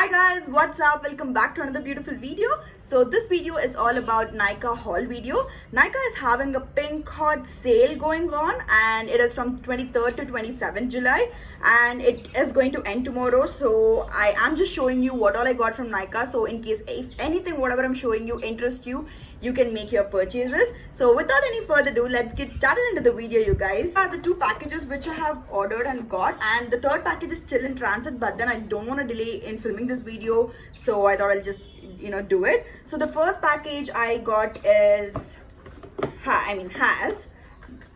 Hi guys, what's up? Welcome back to another beautiful video. So this video is all about Nykaa haul video. Nykaa is having a pink hot sale going on and it is from 23rd to 27th July and it is going to end tomorrow. So I am just showing you what all I got from Nykaa. So in case if anything, whatever I'm showing you interests you, you can make your purchases. So without any further ado, let's get started into the video, you guys. These are the two packages which I have ordered and got, and the third package is still in transit, but then I don't want to delay in filming this video, so I thought I'll just do it. So the first package I got is has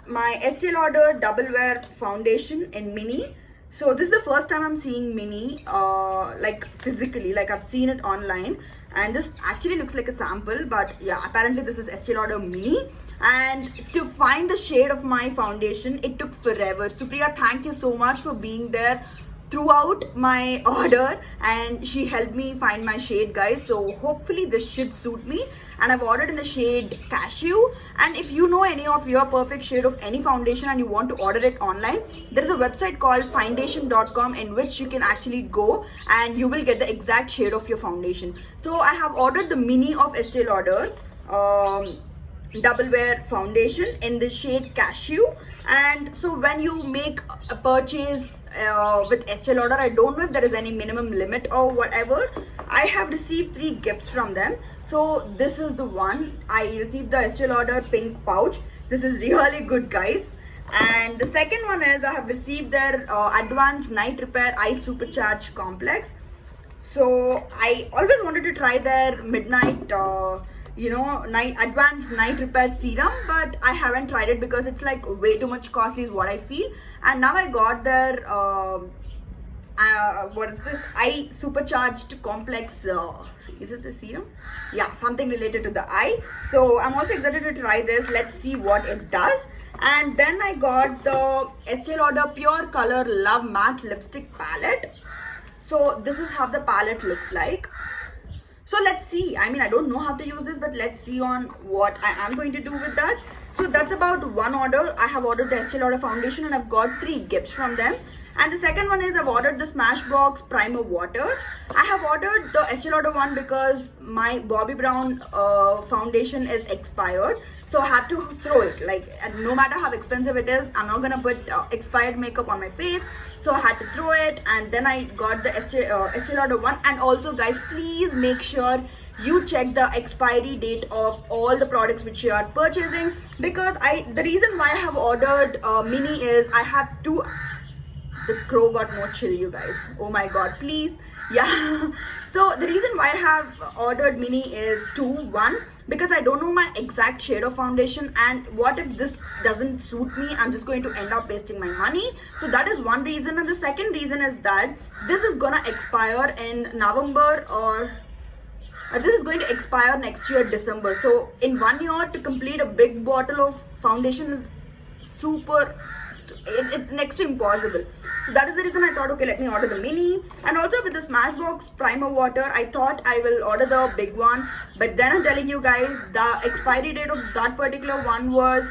my Estee Lauder Double Wear foundation in mini. So this is the first time I'm seeing mini like physically, like I've seen it online, and this actually looks like a sample, but yeah, apparently this is Estee Lauder mini. And to find the shade of my foundation, it took forever. Supriya, thank you so much for being there throughout my order, and she helped me find my shade, guys. So hopefully this should suit me, and I've ordered in the shade Cashew. And if you know any of your perfect shade of any foundation and you want to order it online, there is a website called findation.com in which you can actually go and you will get the exact shade of your foundation. So I have ordered the mini of Estee Lauder Double Wear foundation in the shade Cashew. And so when you make a purchase with Estee Lauder, I don't know if there is any minimum limit or whatever. I have received 3 gifts from them. So this is the one. I received the Estee Lauder pink pouch. This is really good, guys. And the second one is I have received their Advanced Night Repair Eye Supercharge Complex. So I always wanted to try their midnight advanced night repair serum, but I haven't tried it because it's like way too much costly is what I feel. And now I got their what is this, eye supercharged complex, is it the serum? Yeah, something related to the eye. So I'm also excited to try this. Let's see what it does. And then I got the Estee Lauder Pure Color Love Matte Lipstick Palette. So this is how the palette looks like. So let's see. I mean, I don't know how to use this, but let's see on what I am going to do with that. So that's about one order. I have ordered the Estee Lauder foundation and I've got 3 gifts from them. And the second one is I've ordered the Smashbox Primer Water. I have ordered the Estee Lauder one because my Bobbi Brown foundation is expired. So I have to throw it. Like, no matter how expensive it is, I'm not going to put expired makeup on my face. So I had to throw it, and then I got the Estee Lauder one. And also, guys, please make sure you check the expiry date of all the products which you are purchasing, because the reason why I have ordered mini is I have 2. The crow got more chill, you guys. Oh my god, please. Yeah. So the reason why I have ordered mini is 2. 1, because I don't know my exact shade of foundation, and what if this doesn't suit me? I'm just going to end up wasting my money. So that is one reason. And the second reason is that this is gonna expire in November, or this is going to expire next year, December. So in 1 year to complete a big bottle of foundation is it's next to impossible. So that is the reason I thought, okay, let me order the mini. And also with the Smashbox Primer Water, I thought I will order the big one, but then I'm telling you guys, the expiry date of that particular one was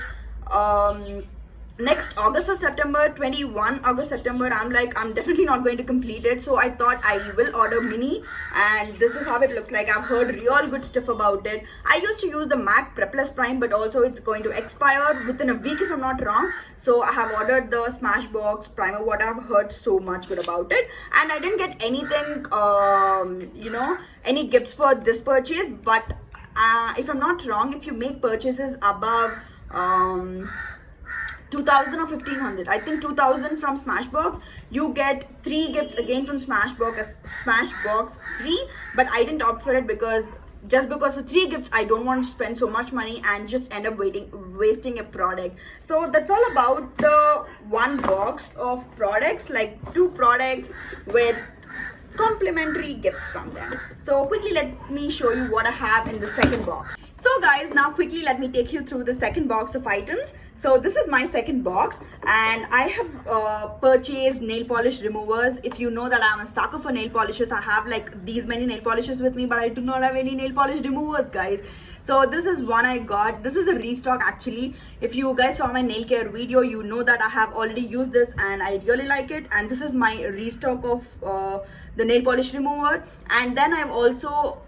next August or September, 21 August, September. I'm like, I'm definitely not going to complete it. So I thought I will order mini, and this is how it looks like. I've heard real good stuff about it. I used to use the MAC Prep Plus Prime, but also it's going to expire within a week if I'm not wrong. So I have ordered the Smashbox Primer Water. I've heard so much good about it, and I didn't get anything, any gifts for this purchase. But if I'm not wrong, if you make purchases above 2000 or 1500, I think 2000 from Smashbox, you get 3 gifts again from Smashbox free. But I didn't opt for it because for 3 gifts I don't want to spend so much money and just end up wasting a product. So that's all about the one box of products, like 2 products with complimentary gifts from them. So quickly let me show you what I have in the second box. So guys, now quickly let me take you through the second box of items. So this is my second box, and I have purchased nail polish removers. If you know that I'm a sucker for nail polishes, I have like these many nail polishes with me, but I do not have any nail polish removers, guys. So this is one I got. This is a restock actually. If you guys saw my nail care video, you know that I have already used this and I really like it. And this is my restock of the nail polish remover. And then I've also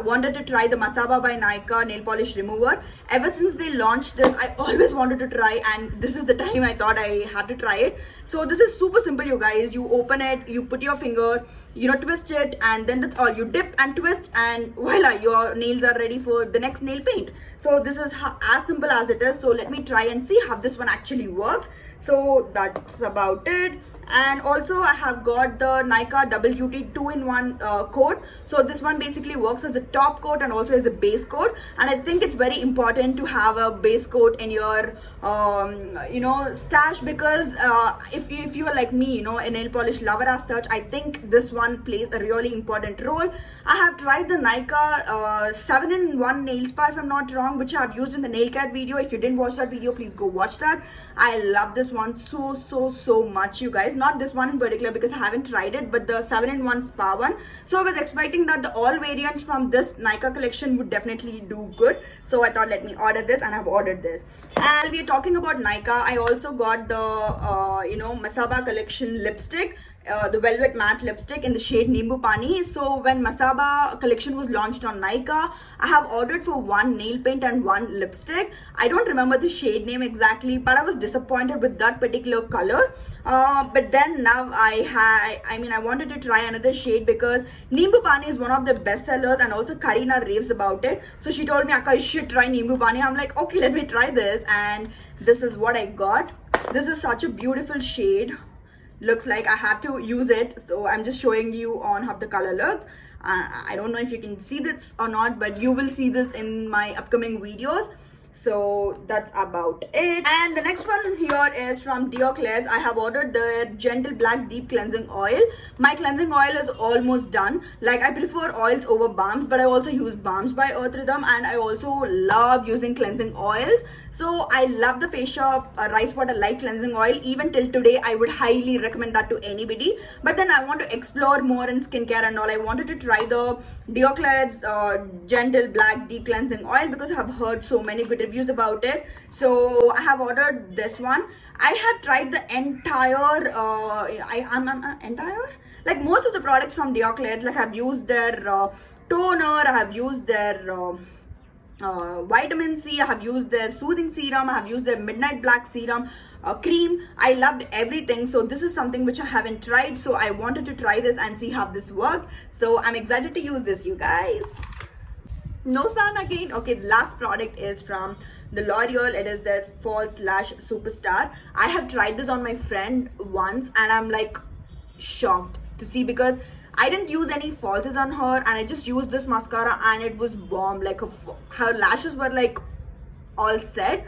wanted to try the Masaba by Nykaa nail polish remover. Ever since they launched this, I always wanted to try, and this is the time I thought I had to try it. So this is super simple, you guys. You open it, you put your finger, twist it, and then that's all. You dip and twist, and voila, your nails are ready for the next nail paint. So this is as simple as it is. So let me try and see how this one actually works. So that's about it. And also I have got the Nykaa WT 2-in-1 coat. So this one basically works as a top coat and also as a base coat, and I think it's very important to have a base coat in your stash, because if you are like me, a nail polish lover as such, I think this one plays a really important role. I have tried the Nykaa 7-in-1 nail spa, if I'm not wrong, which I have used in the nail care video. If you didn't watch that video, please go watch that. I love this one so much, you guys. Not this one in particular because I haven't tried it, but the 7-in-1 spa one. So I was expecting that the all variants from this Nykaa collection would definitely do good. So I thought, let me order this, and I've ordered this. And we are talking about Nykaa. I also got the Masaba collection lipstick, the velvet matte lipstick in the shade Nimbu Pani. So when Masaba collection was launched on Nykaa, I have ordered for one nail paint and one lipstick. I don't remember the shade name exactly, but I was disappointed with that particular color. But then now I wanted to try another shade because Nimbu Pani is one of the best sellers, and also Karina raves about it. So she told me, Akka, you should try Nimbu Pani. I'm like, okay, let me try this, and this is what I got. This is such a beautiful shade. Looks like I have to use it, so I'm just showing you on how the color looks. I don't know if you can see this or not, but you will see this in my upcoming videos. So that's about it. And the next one here is from Dior. I have ordered their Gentle Black Deep Cleansing Oil. My cleansing oil is almost done. Like, I prefer oils over balms, but I also use balms by Earth Rhythm, and I also love using cleansing oils. So I love the Face Shop Rice Water Light Cleansing Oil. Even till today, I would highly recommend that to anybody. But then I want to explore more in skincare and all. I wanted to try the Dior Gentle Black Deep Cleansing Oil because I have heard so many good reviews about it. So I have ordered this one. I have tried the entire like most of the products from Dior. Like, I've used their toner, I have used their vitamin C, I have used their soothing serum, I have used their midnight black serum cream. I loved everything. So this is something which I haven't tried, so I wanted to try this and see how this works. So I'm excited to use this, you guys. No sun again. Okay, the last product is from the L'Oreal. It is their Fall/Superstar. I have tried this on my friend once, and I'm like shocked to see, because I didn't use any falsies on her, and I just used this mascara and it was bomb. Like, her lashes were like all set.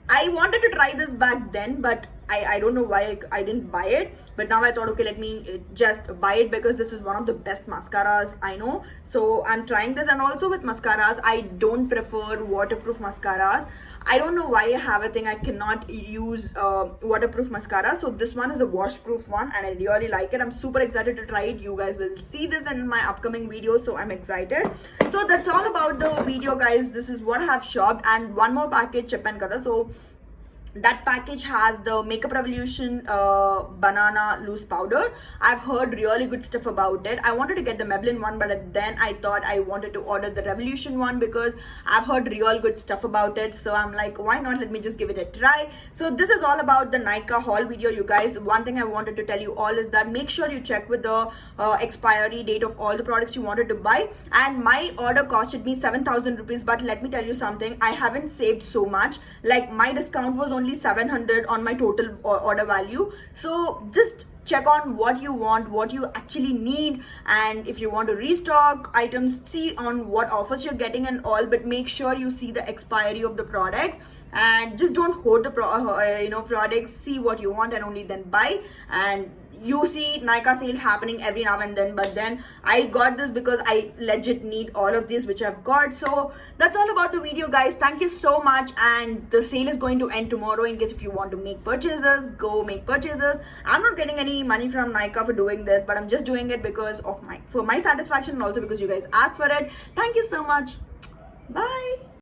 I wanted to try this back then, but I don't know why I didn't buy it. But now I thought, okay, let me just buy it because this is one of the best mascaras I know. So I'm trying this. And also with mascaras, I don't prefer waterproof mascaras. I don't know why I have a thing I cannot use waterproof mascara. So this one is a washproof one, and I really like it. I'm super excited to try it. You guys will see this in my upcoming video, so I'm excited. So that's all about the video, guys. This is what I have shopped. And one more package, Chip and Kada. So that package has the Makeup Revolution banana loose powder. I've heard really good stuff about it. I wanted to get the Maybelline one, but then I thought I wanted to order the Revolution one because I've heard real good stuff about it. So I'm like, why not? Let me just give it a try. So this is all about the Nykaa haul video, you guys. One thing I wanted to tell you all is that make sure you check with the expiry date of all the products you wanted to buy. And my order costed me 7,000 rupees, but let me tell you something, I haven't saved so much. Like, my discount was only 700 on my total order value. So just check on what you want, what you actually need, and if you want to restock items, see on what offers you're getting and all. But make sure you see the expiry of the products, and just don't hoard the products. See what you want and only then buy. And you see Nykaa sales happening every now and then, but then I got this because I legit need all of these which I've got. So that's all about the video, guys. Thank you so much, and the sale is going to end tomorrow. In case if you want to make purchases, go make purchases. I'm not getting any money from Nykaa for doing this, but I'm just doing it because of for my satisfaction, and also because you guys asked for it. Thank you so much. Bye.